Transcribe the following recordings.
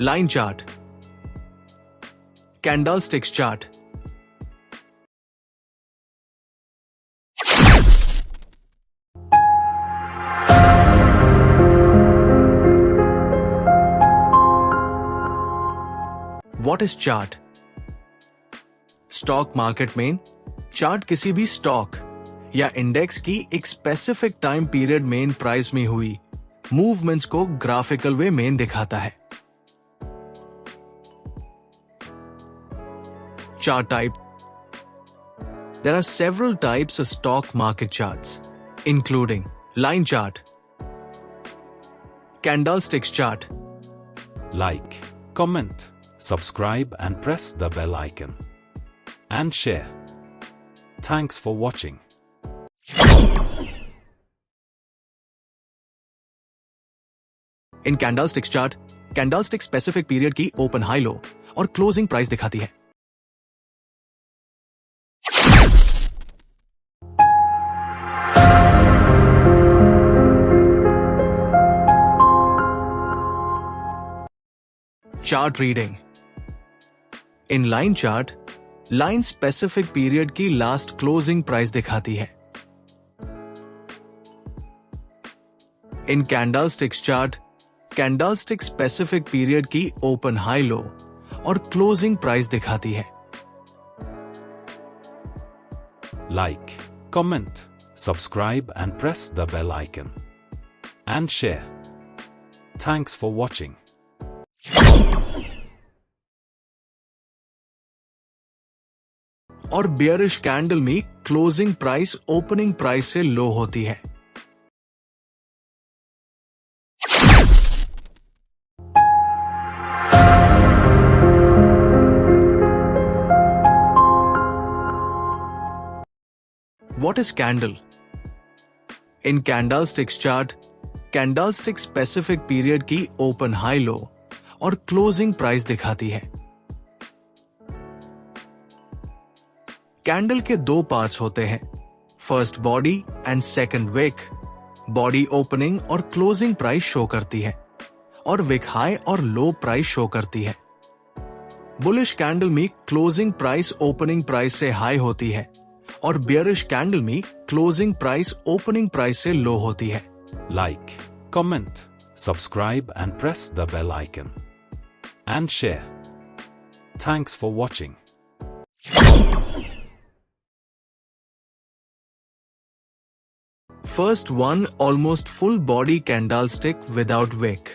line chart, candlesticks chart. What is chart? Stock market में chart किसी भी stock या इंडेक्स की एक स्पेसिफिक टाइम पीरियड में प्राइस में हुई मूवमेंट्स को ग्राफिकल वे में दिखाता है। Chart type. There are several types of stock market charts, including line chart, candlesticks chart. Like, comment, subscribe and press the bell icon. And share. Thanks for watching. In candlesticks chart, candlestick specific period की open high low और closing price दिखाती है। Chart reading. In line chart, line specific period की last closing price दिखाती है। In candlesticks chart, candlestick specific period की open high low और closing price दिखाती है। Like, comment, subscribe and press the bell icon. And share. Thanks for watching. और bearish candle में closing price opening price से लो होती है। What is candle? In candlesticks chart, candlestick specific period की open high low और closing price दिखाती है। Candle के दो पार्ट्स होते हैं, first body and second wick. Body opening और क्लोजिंग प्राइस शो करती है और विक हाई और लो प्राइस शो करती है। बुलिश कैंडल में क्लोजिंग प्राइस ओपनिंग प्राइस से हाई होती है और बेयरिश कैंडल में क्लोजिंग प्राइस ओपनिंग प्राइस से लो होती है। Like, comment, subscribe and press the bell icon. And share. Thanks for watching. First one, almost full body candlestick without wick.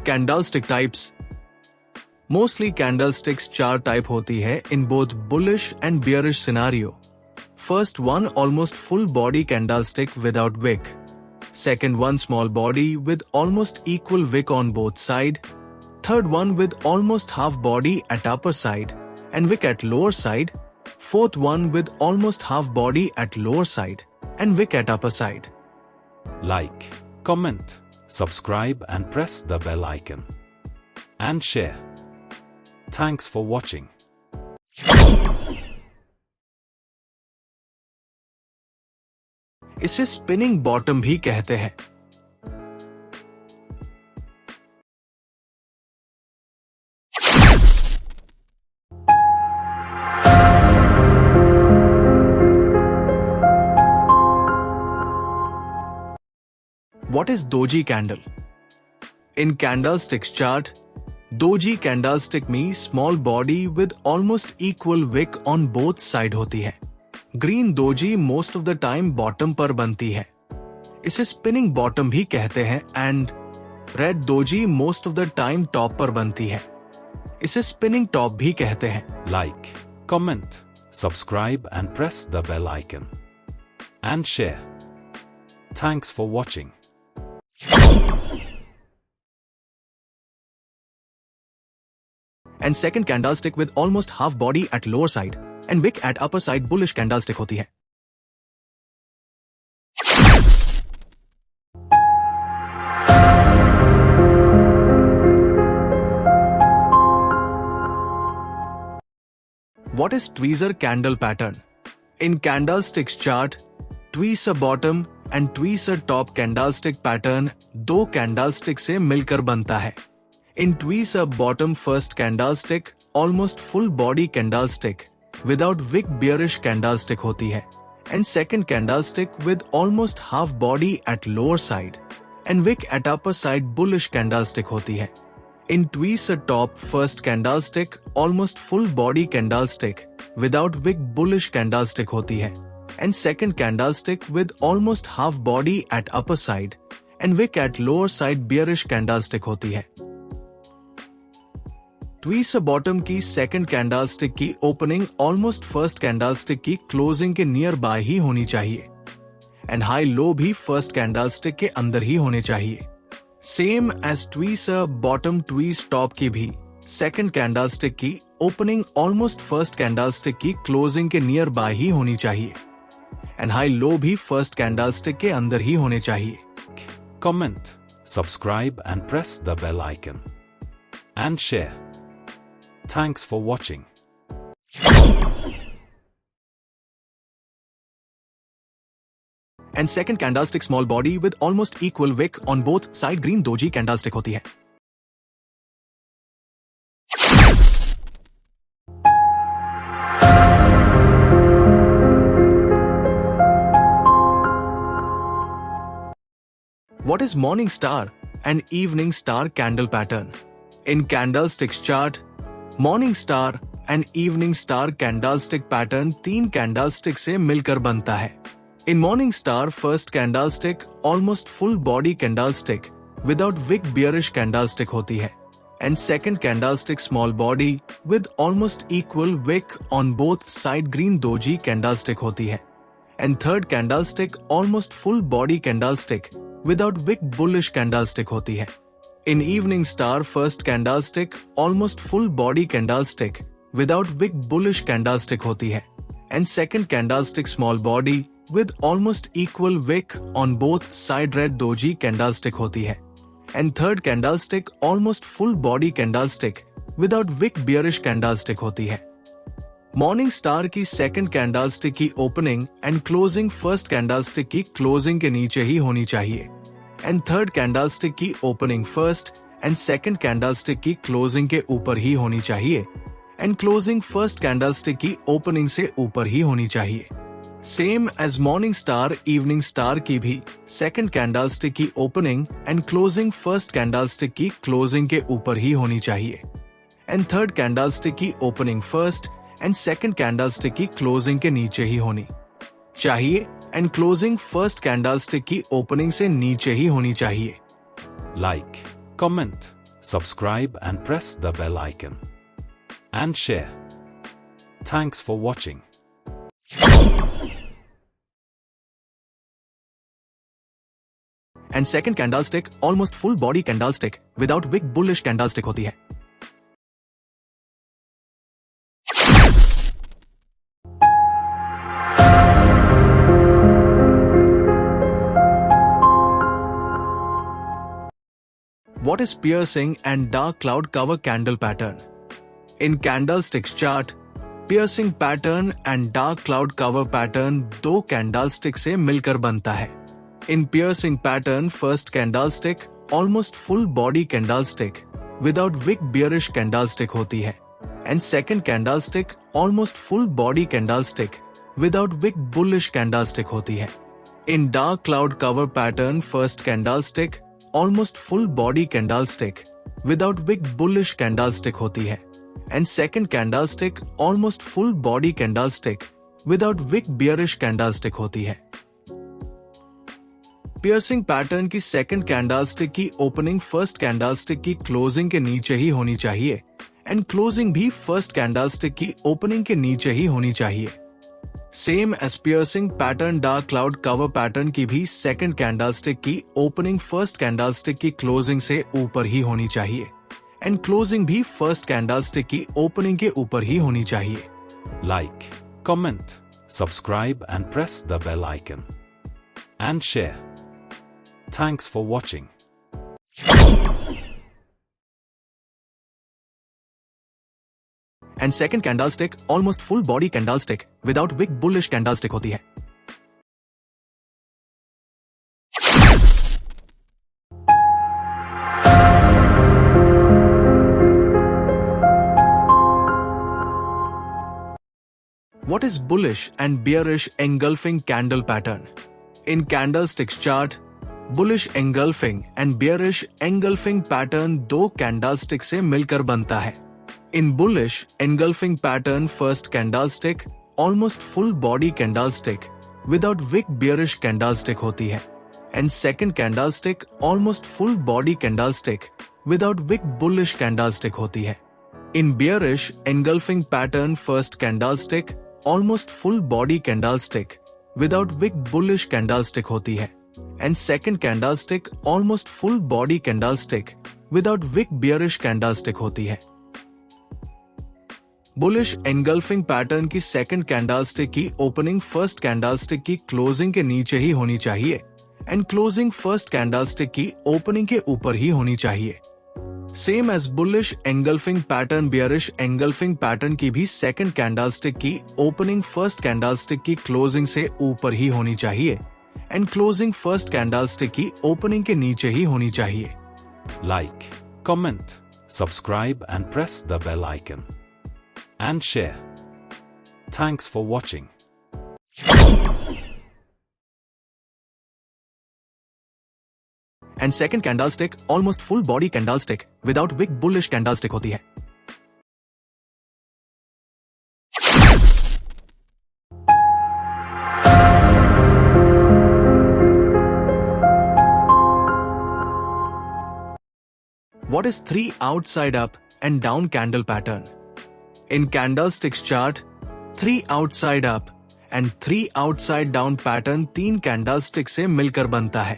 Candlestick types. Mostly candlesticks chart type होती है in both bullish and bearish scenario. First one, almost full body candlestick without wick. Second one, small body with almost equal wick on both side. Third one with almost half body at upper side and wick at lower side. Fourth one with almost half body at lower side and wick at upper side. Like, comment, subscribe and press the bell icon. And share. Thanks for watching. इसे spinning bottom भी कहते हैं। What is doji candle? In candlesticks chart, doji candlestick में small body with almost equal wick on both side होती है। Green doji most of the time bottom पर बनती है, इसे स्पिनिंग बॉटम भी कहते हैं। And red doji most of the time top पर बनती है, इसे स्पिनिंग टॉप भी कहते हैं। Like, comment, subscribe and press the bell icon. And share. Thanks for watching. And second candlestick with almost half body at lower side and wick at upper side bullish candlestick होती है। What is tweezer candle pattern? In candlesticks chart, tweezer bottom and tweezer top candlestick pattern दो candlestick से मिलकर बनता है. In tweezer bottom first candlestick almost full body candlestick without wick bearish candlestick होती है, and second candlestick with almost half body at lower side and wick at upper side bullish candlestick होती है. In tweezer top first candlestick almost full body candlestick without wick bullish candlestick होती है, and second candlestick with almost half body at upper side and wick at lower side bearish candlestick होती है. tweezer bottom की second candlestick की opening almost first candlestick की closing के near by ही होनी चाहिए, and high low भी first candlestick के अंदर ही होने चाहिए. Same as tweezer bottom tweez top की भी सेकंड कैंडलस्टिक की ओपनिंग ऑलमोस्ट फर्स्ट कैंडलस्टिक की क्लोजिंग के नियर बाय ही होनी चाहिए, एंड हाई लो भी फर्स्ट कैंडलस्टिक के अंदर ही होने चाहिए. Comment, subscribe and press the bell icon. And share. Thanks for watching. And second candlestick small body with almost equal wick on both side green doji candlestick होती है. What is morning star and evening star candle pattern? In candlesticks chart, morning star and evening star candlestick pattern तीन candlestick से मिलकर बनता है. In morning star first candlestick almost full body candlestick without wick bearish candlestick होती है, and second candlestick small body with almost equal wick on both side green doji candlestick होती है, and third candlestick almost full body candlestick without wick bullish candlestick होती है. In evening star first candlestick almost full body candlestick without wick bullish candlestick होती है, and second candlestick small body with almost equal wick on both side red doji candlestick होती है, and third candlestick almost full body candlestick without wick bearish candlestick होती है. Morning star की second candlestick की opening and closing first candlestick की closing के नीचे ही होनी चाहिए, एंड थर्ड कैंडलस्टिक की opening first and second candlestick की क्लोजिंग के ऊपर ही होनी चाहिए, एंड क्लोजिंग फर्स्ट कैंडलस्टिक की ओपनिंग से ऊपर ही होनी चाहिए. Same as morning star evening star की भी सेकंड कैंडलस्टिक की opening and closing first candlestick की क्लोजिंग के ऊपर ही होनी चाहिए, एंड थर्ड कैंडलस्टिक की opening first and second candlestick की क्लोजिंग के नीचे ही होनी चाहिए, एंड क्लोजिंग फर्स्ट कैंडलस्टिक की ओपनिंग से नीचे ही होनी चाहिए. Like, comment, subscribe and press the bell icon. And share. Thanks for watching. And second candlestick almost full body candlestick without wick bullish candlestick होती है. What is piercing and dark cloud cover candle pattern? In candlesticks chart, piercing pattern and dark cloud cover pattern दो candlestick से मिलकर बनता है. In piercing pattern first candlestick almost full body candlestick without wick bearish candlestick होती है, and second candlestick almost full body candlestick without wick bullish candlestick होती है. In dark cloud cover pattern first candlestick almost full body candlestick without wick bullish candlestick होती है, and second candlestick almost full body candlestick without wick bearish candlestick होती है. Piercing pattern की second candlestick की opening first candlestick की closing के नीचे ही होनी चाहिए, एंड क्लोजिंग भी फर्स्ट कैंडलस्टिक की ओपनिंग के नीचे ही होनी चाहिए. Same as piercing pattern dark cloud cover pattern की भी सेकंड कैंडलस्टिक की ओपनिंग फर्स्ट कैंडलस्टिक की क्लोजिंग से ऊपर ही होनी चाहिए, एंड क्लोजिंग भी फर्स्ट कैंडलस्टिक की ओपनिंग के ऊपर ही होनी चाहिए. Like, comment, subscribe and press the bell icon. And share. Thanks for watching. And second candlestick almost full body candlestick without wick bullish candlestick होती है. What is bullish and bearish engulfing candle pattern? In candlesticks chart, bullish engulfing and bearish engulfing pattern दो candlestick से मिलकर बनता है. In bullish engulfing pattern, first candlestick almost full body candlestick without wick bearish candlestick होती है, and second candlestick almost full body candlestick without wick bullish candlestick होती है. In bearish engulfing pattern, first candlestick almost full body candlestick without wick bullish candlestick होती है, and second candlestick almost full body candlestick without wick bearish candlestick होती है. Bullish engulfing pattern की second candlestick की opening first candlestick की closing के नीचे ही होनी चाहिए एंड क्लोजिंग फर्स्ट कैंडलस्टिक की ओपनिंग के ऊपर ही होनी चाहिए. Same as bullish engulfing pattern, bearish engulfing pattern की भी सेकंड कैंडलस्टिक की ओपनिंग फर्स्ट कैंडलस्टिक की क्लोजिंग से ऊपर ही होनी चाहिए एंड क्लोजिंग फर्स्ट कैंडलस्टिक की ओपनिंग के नीचे ही होनी चाहिए. Like, comment, subscribe and press the bell icon. And share. Thanks for watching. And second candlestick almost full body candlestick without wick bullish candlestick होती है. What is 3 outside up and down candle pattern? In candlesticks chart, 3 outside up and 3 outside down pattern 3 candlestick से मिलकर बनता है.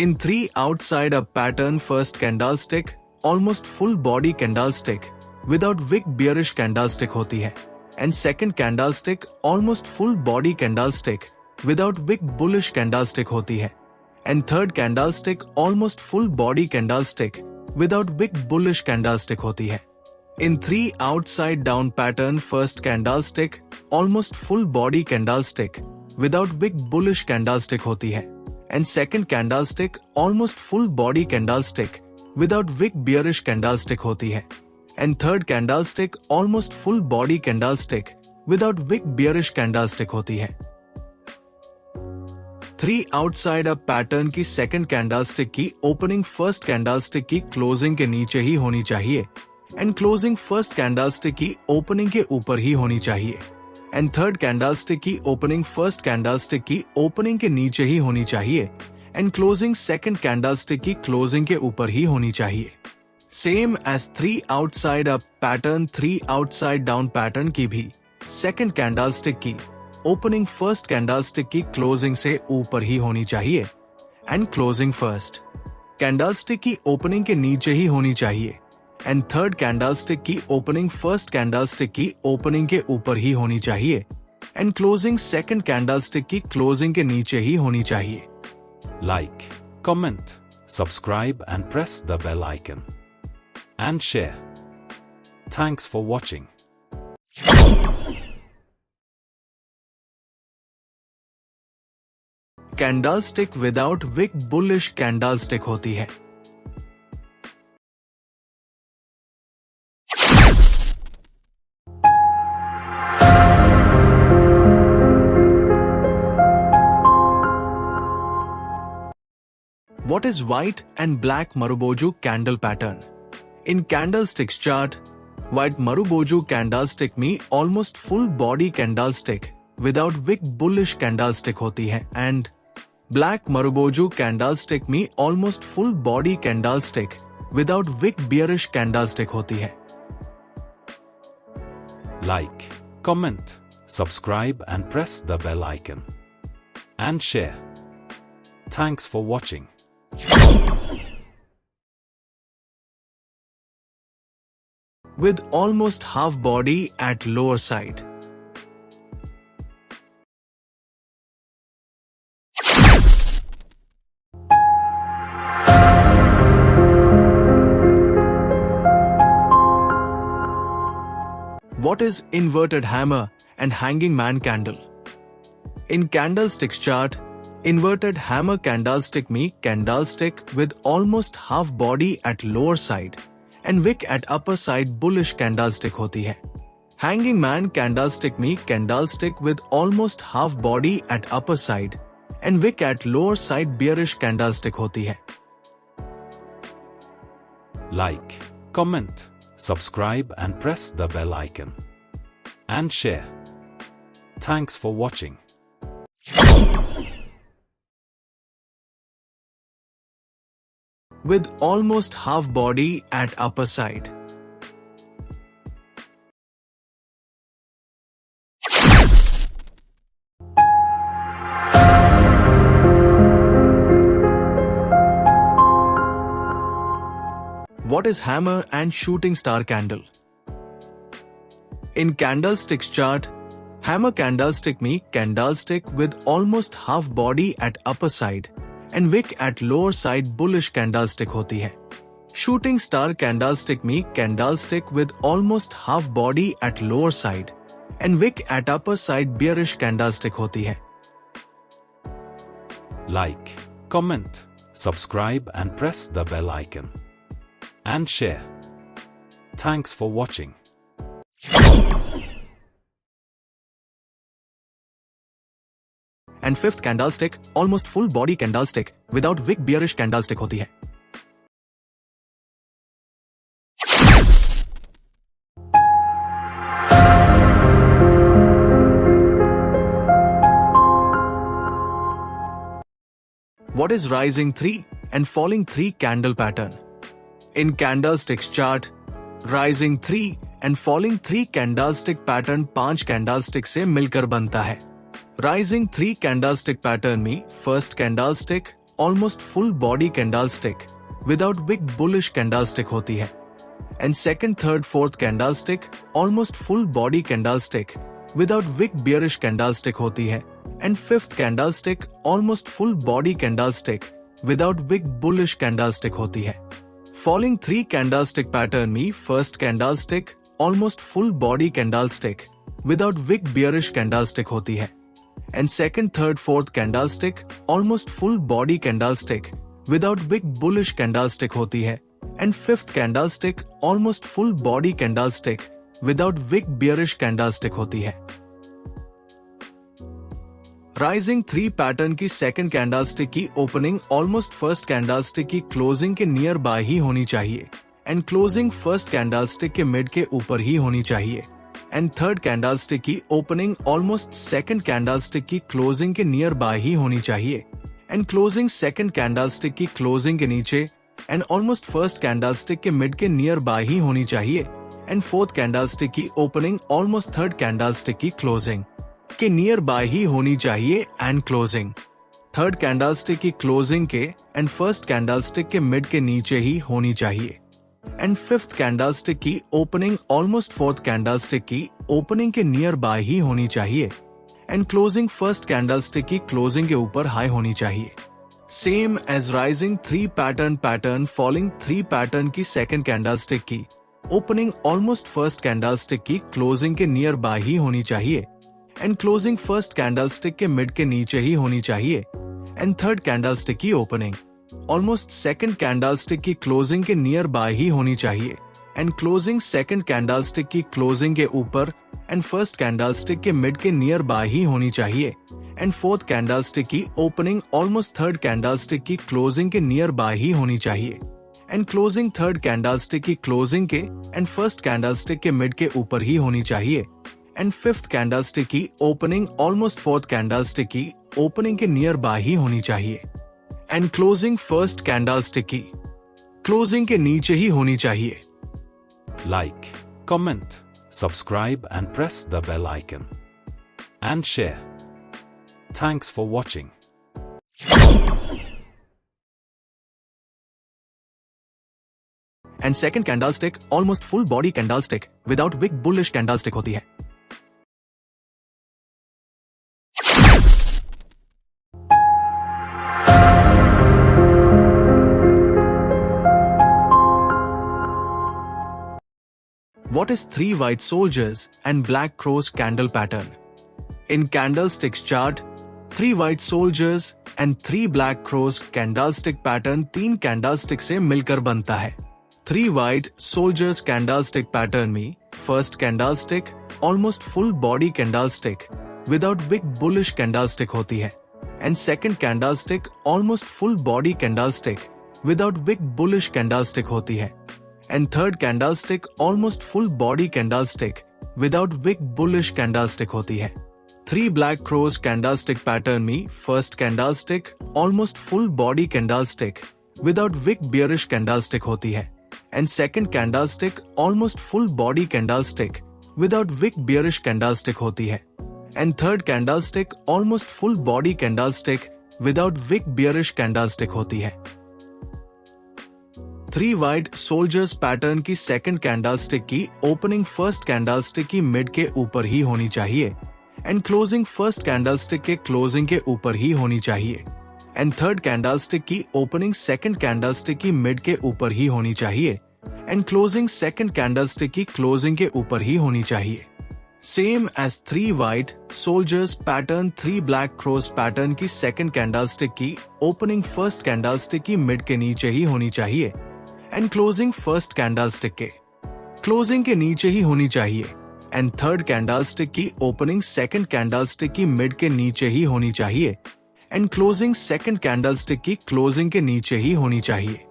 In 3 outside up pattern, first candlestick almost full body candlestick without wick bearish candlestick होती है, and second candlestick almost full body candlestick without wick bullish candlestick होती है, and third candlestick almost full body candlestick without wick bullish candlestick होती है. In 3 outside down pattern, first candlestick almost full body candlestick without wick bullish candlestick होती है, and second candlestick almost full body candlestick without wick bearish candlestick होती है, and third candlestick almost full body candlestick without wick bearish candlestick होती है. 3 outside up pattern की second candlestick की opening first candlestick की closing के नीचे ही होनी चाहिए एंड क्लोजिंग फर्स्ट कैंडलस्टिक की ओपनिंग के ऊपर ही होनी चाहिए, एंड थर्ड कैंडलस्टिक की ओपनिंग फर्स्ट कैंडलस्टिक की ओपनिंग के नीचे ही होनी चाहिए एंड क्लोजिंग सेकंड कैंडलस्टिक की क्लोजिंग के ऊपर ही होनी चाहिए. Same as 3 outside up pattern, 3 outside down pattern की भी सेकंड कैंडलस्टिक की ओपनिंग फर्स्ट कैंडलस्टिक की क्लोजिंग से ऊपर ही होनी चाहिए एंड क्लोजिंग फर्स्ट कैंडलस्टिक की ओपनिंग के नीचे ही होनी चाहिए एंड थर्ड कैंडलस्टिक की ओपनिंग फर्स्ट कैंडलस्टिक की ओपनिंग के ऊपर ही होनी चाहिए एंड क्लोजिंग सेकंड कैंडलस्टिक की क्लोजिंग के नीचे ही होनी चाहिए. Like, comment, subscribe and press the bell icon. And share. Thanks for watching. Candlestick without wick bullish candlestick होती है. What is white and black Marubozu candle pattern? In candlesticks chart, white Marubozu candlestick में almost full body candlestick without wick bullish candlestick होती है and black Marubozu candlestick में almost full body candlestick without wick bearish candlestick होती है. Like, comment, subscribe and press the bell icon. And share. Thanks for watching. With almost half body at lower side. What is inverted hammer and hanging man candle? In candlesticks chart, inverted hammer candlestick में candlestick with almost half body at lower side and wick at upper side bullish candlestick होती है. Hanging man candlestick में candlestick with almost half body at upper side and wick at lower side bearish candlestick होती है. Like, comment, subscribe and press the bell icon. And share. Thanks for watching. With almost half body at upper side. What is hammer and shooting star candle? In candlesticks chart, hammer candlestick में candlestick with almost half body at upper side and wick at lower side bullish candlestick होती है. Shooting star candlestick में candlestick with almost half body at lower side and wick at upper side bearish candlestick होती है. Like, comment, subscribe and press the bell icon. And share. Thanks for watching. And fifth candlestick, almost full body candlestick without wick bearish candlestick होती है. What is rising 3 and falling 3 candle pattern? In candlesticks chart, rising 3 and falling 3 candlestick pattern 5 candlestick से मिलकर बनता है. Rising 3 candlestick pattern में first candlestick almost full body candlestick without wick bullish candlestick होती है. And second, third, fourth candlestick almost full body candlestick without wick bearish candlestick होती है. And fifth candlestick almost full body candlestick without wick bullish candlestick होती है. Falling 3 candlestick pattern में first candlestick almost full body candlestick without wick bearish candlestick होती है. And second, third, fourth candlestick almost full body candlestick without wick bullish candlestick होती है. And fifth candlestick almost full body candlestick without wick bearish candlestick होती है. Rising 3 pattern की second candlestick की opening almost first candlestick की closing के near by ही होनी चाहिए एंड क्लोजिंग फर्स्ट कैंडलस्टिक के मिड के ऊपर ही होनी चाहिए एंड थर्ड कैंडलस्टिक की ओपनिंग ऑलमोस्ट सेकंड कैंडलस्टिक की क्लोजिंग के नियर बाय ही होनी चाहिए एंड क्लोजिंग सेकंड कैंडलस्टिक की क्लोजिंग के नीचे एंड ऑलमोस्ट फर्स्ट कैंडलस्टिक के मिड के नियर बाय ही होनी चाहिए एंड फोर्थ कैंडलस्टिक की ओपनिंग ऑलमोस्ट थर्ड कैंडलस्टिक की क्लोजिंग के नियर बाय ही होनी चाहिए एंड क्लोजिंग थर्ड कैंडलस्टिक की क्लोजिंग के एंड फर्स्ट कैंडलस्टिक के मिड के नीचे ही होनी चाहिए एंड फिफ्थ कैंडलस्टिक की ओपनिंग ऑलमोस्ट फोर्थ कैंडलस्टिक की ओपनिंग के नियर बाय ही होनी चाहिए एंड क्लोजिंग फर्स्ट कैंडलस्टिक की क्लोजिंग के ऊपर हाई होनी चाहिए. Same as rising 3 pattern falling 3 pattern की सेकंड कैंडलस्टिक की ओपनिंग ऑलमोस्ट फर्स्ट कैंडलस्टिक की क्लोजिंग के नियर बाय ही होनी चाहिए एंड क्लोजिंग फर्स्ट कैंडलस्टिक के मिड के नीचे ही होनी चाहिए एंड थर्ड कैंडलस्टिक की ओपनिंग ऑलमोस्ट सेकंड कैंडलस्टिक की क्लोजिंग के नियर बाय ही होनी चाहिए एंड क्लोजिंग सेकंड कैंडलस्टिक की क्लोजिंग के ऊपर एंड फर्स्ट कैंडलस्टिक के मिड के नियर बाय ही होनी चाहिए एंड फोर्थ कैंडलस्टिक की ओपनिंग ऑलमोस्ट थर्ड कैंडलस्टिक की क्लोजिंग के नियर बाय ही होनी चाहिए एंड क्लोजिंग थर्ड कैंडलस्टिक की क्लोजिंग के एंड फर्स्ट कैंडलस्टिक के मिड के ऊपर ही होनी चाहिए एंड फिफ्थ कैंडलस्टिक की ओपनिंग ऑलमोस्ट फोर्थ कैंडलस्टिक की ओपनिंग के नियर बाय ही होनी चाहिए एंड क्लोजिंग फर्स्ट कैंडलस्टिक की क्लोजिंग के नीचे ही होनी चाहिए. Like, comment, subscribe and press the bell icon. And share. Thanks for watching. And second candlestick almost full body candlestick without wick bullish candlestick होती है. What is 3 white soldiers and black crows candle pattern? In candlesticks chart, 3 white soldiers and 3 black crows candlestick pattern 3 candlestick से मिलकर बनता है. 3 white soldiers candlestick pattern में first candlestick almost full body candlestick without big bullish candlestick होती है, and second candlestick almost full body candlestick without big bullish candlestick होती है, and third candlestick almost full body candlestick without big bullish candlestick होती है. 3 black crows candlestick pattern में first candlestick almost full body candlestick without big bearish candlestick होती है, and second candlestick almost full body candlestick without big bearish candlestick होती है, and third candlestick almost full body candlestick without big bearish candlestick होती है. 3 white soldiers pattern की second candlestick की opening first candlestick की mid के ऊपर ही होनी चाहिए, एंड क्लोजिंग फर्स्ट कैंडलस्टिक के क्लोजिंग के ऊपर ही होनी चाहिए, एंड थर्ड कैंडलस्टिक की ओपनिंग सेकंड कैंडलस्टिक की मिड के ऊपर ही होनी चाहिए, एंड क्लोजिंग सेकंड कैंडलस्टिक की क्लोजिंग के ऊपर ही होनी चाहिए. Same as 3 white soldiers pattern 3 black crows pattern की सेकंड कैंडलस्टिक की ओपनिंग फर्स्ट कैंडलस्टिक की मिड के नीचे ही होनी चाहिए, एंड क्लोजिंग फर्स्ट कैंडलस्टिक के क्लोजिंग के नीचे ही होनी चाहिए, एंड थर्ड कैंडलस्टिक की ओपनिंग सेकंड कैंडलस्टिक की मिड के नीचे ही होनी चाहिए, एंड क्लोजिंग सेकंड कैंडलस्टिक की क्लोजिंग के नीचे ही होनी चाहिए.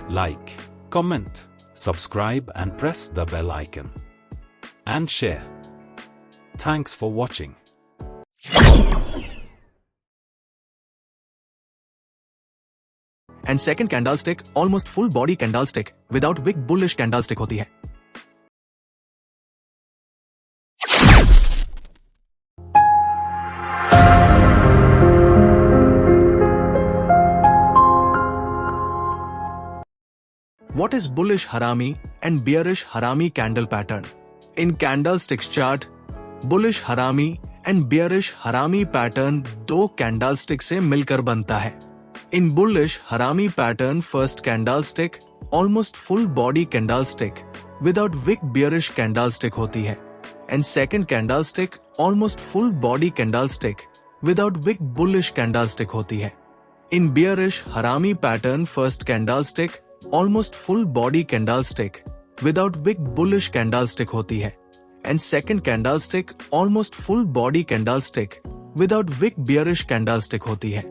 Like, comment, subscribe and press the bell icon. And share. Thanks for watching. And second candlestick almost full body candlestick without big bullish candlestick होती है. What is bullish harami and bearish harami candle pattern? In candlesticks chart, bullish harami and bearish harami pattern दो candlestick से मिलकर बनता है. In bullish harami pattern first candlestick almost full body candlestick without wick bearish candlestick होती है, and second candlestick almost full body candlestick without wick bullish candlestick होती है. In bearish harami pattern first candlestick almost full body candlestick without wick bullish candlestick होती है, and second candlestick almost full body candlestick without wick bearish candlestick होती है.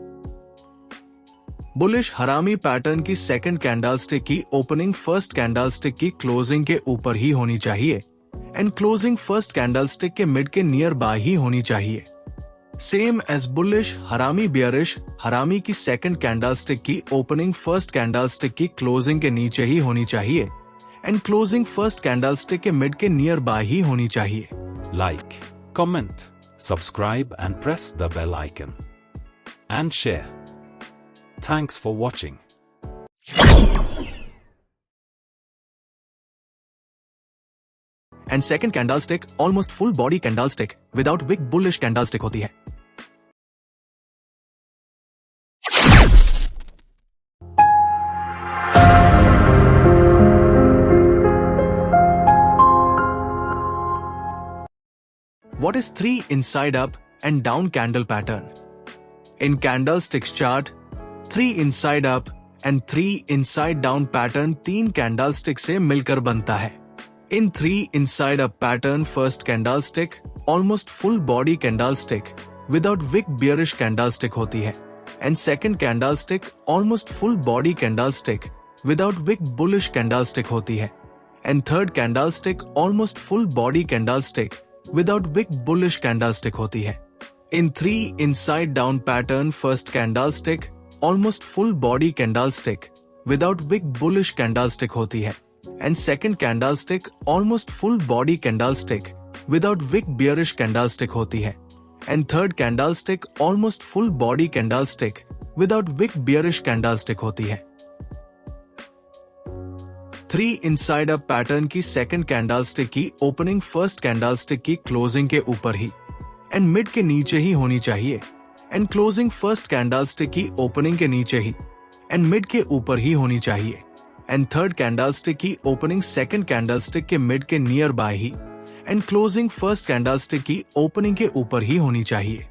Bullish harami pattern की second candlestick की opening first candlestick की closing के ऊपर ही होनी चाहिए, एंड क्लोजिंग फर्स्ट कैंडलस्टिक के मिड के नियर बाय ही होनी चाहिए. Same as bullish harami bearish harami की सेकंड कैंडलस्टिक की ओपनिंग फर्स्ट कैंडलस्टिक की क्लोजिंग के नीचे ही होनी चाहिए, एंड क्लोजिंग फर्स्ट कैंडलस्टिक के मिड के नियर बाय ही होनी चाहिए. Like, comment, subscribe and press the bell icon. And share. Thanks for watching. And second candlestick almost full body candlestick without wick bullish candlestick होती है. What is 3 inside up and down candle pattern? In candlesticks chart, 3 inside up and 3 inside down pattern 3 candlestick से मिलकर बनता है. In 3 inside up pattern first candlestick almost full body candlestick without wick bearish candlestick होती है, and second candlestick almost full body candlestick without wick bullish candlestick होती है, and third candlestick almost full body candlestick without wick bullish candlestick होती है. In 3 inside down pattern first candlestick almost full body candlestick without wick bullish candlestick होती है, and second candlestick almost full body candlestick without wick bearish candlestick होती है, and third candlestick almost full body candlestick without wick bearish candlestick होती है. 3 inside up pattern की second candlestick की opening first candlestick की closing के ऊपर ही and mid के नीचे ही होनी चाहिए, एंड क्लोजिंग फर्स्ट कैंडलस्टिक की ओपनिंग के नीचे ही एंड मिड के ऊपर ही होनी चाहिए, एंड थर्ड कैंडलस्टिक की ओपनिंग सेकंड कैंडलस्टिक के मिड के नियर बाय ही एंड क्लोजिंग फर्स्ट कैंडलस्टिक की ओपनिंग के ऊपर ही होनी चाहिए।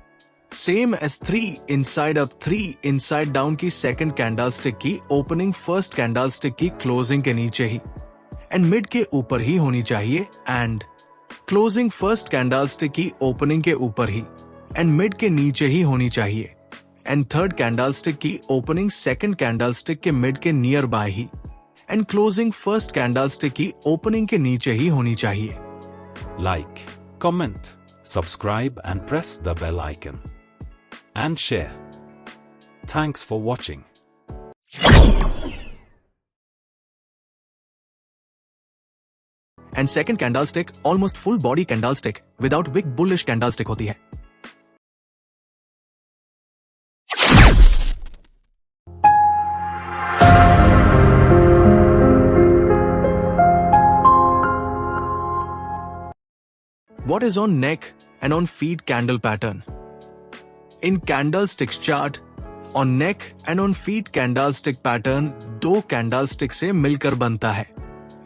Same as 3 inside up 3 inside down की सेकंड कैंडलस्टिक की ओपनिंग फर्स्ट कैंडलस्टिक की क्लोजिंग के नीचे ही एंड मिड के ऊपर ही होनी चाहिए एंड क्लोजिंग फर्स्ट कैंडलस्टिक की ओपनिंग के ऊपर ही एंड मिड के नीचे ही होनी चाहिए एंड थर्ड कैंडलस्टिक की ओपनिंग सेकंड कैंडलस्टिक के मिड के नियर बाय ही एंड क्लोजिंग फर्स्ट कैंडलस्टिक की ओपनिंग के नीचे ही होनी चाहिए। Like, comment, subscribe and press the bell icon. And share. Thanks for watching. And second candlestick almost full body candlestick without wick bullish candlestick होती है। What is on neck and on feet candle pattern? In candlesticks chart, on neck and on feet candlestick pattern दो candlestick से मिलकर बनता है।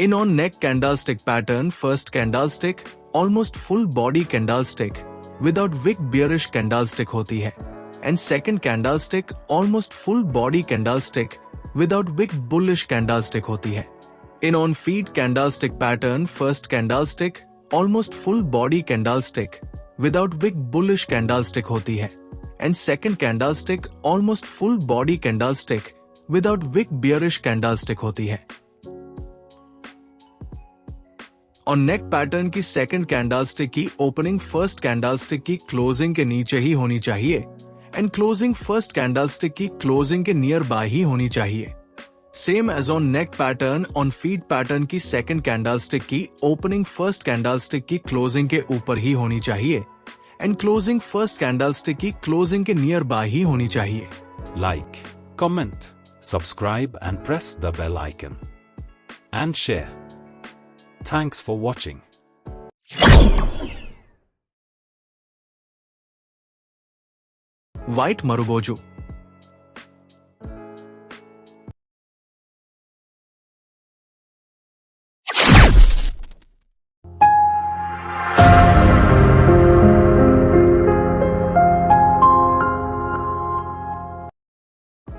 In on neck candlestick pattern, first candlestick almost full body candlestick without wick bearish candlestick होती है and second candlestick almost full body candlestick without wick bullish candlestick होती है। In on feet candlestick pattern, first candlestick almost full body candlestick without wick bullish candlestick होती है and second candlestick almost full body candlestick without wick bearish candlestick होती है। On neck pattern की second candlestick की opening first candlestick की closing के नीचे ही होनी चाहिए and closing first candlestick की closing के near by ही होनी चाहिए। Same as on neck pattern, on feet pattern की सेकंड कैंडलस्टिक की ओपनिंग फर्स्ट कैंडलस्टिक की क्लोजिंग के ऊपर ही होनी चाहिए एंड क्लोजिंग फर्स्ट कैंडलस्टिक की क्लोजिंग के नियर बाय ही होनी चाहिए। Like, comment, subscribe and press the bell icon. And share. Thanks for watching. White marubozu.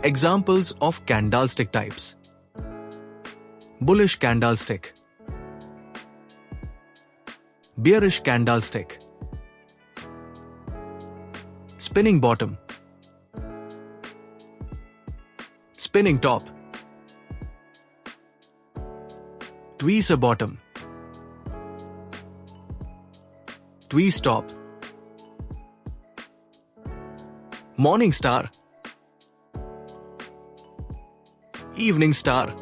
Examples of candlestick types. Bullish candlestick, bearish candlestick, spinning bottom, spinning top, tweezer bottom, tweeze top, morning star, evening star,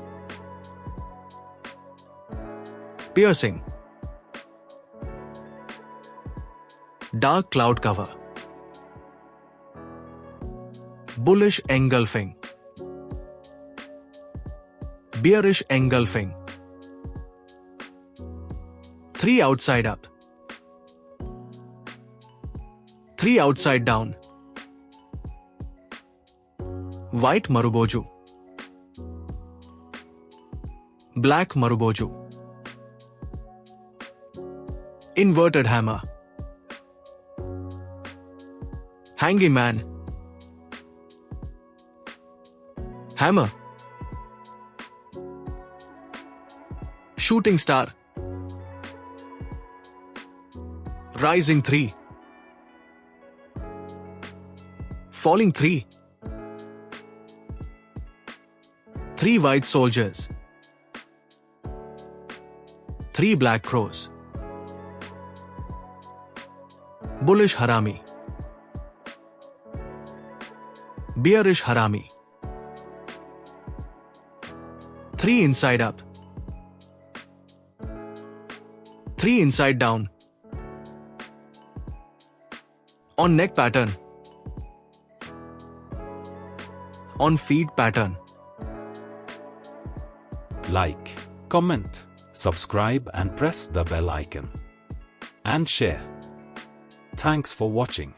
piercing, dark cloud cover, bullish engulfing, bearish engulfing, 3 outside up, 3 outside down, white maruboju, black maruboju, inverted hammer, hanging man, hammer, shooting star, rising 3, falling 3, 3 white soldiers, 3 black crows, bullish harami, bearish harami, 3 inside up, 3 inside down, on neck pattern, on feet pattern. Like, comment, subscribe and press the bell icon. And share. Thanks for watching.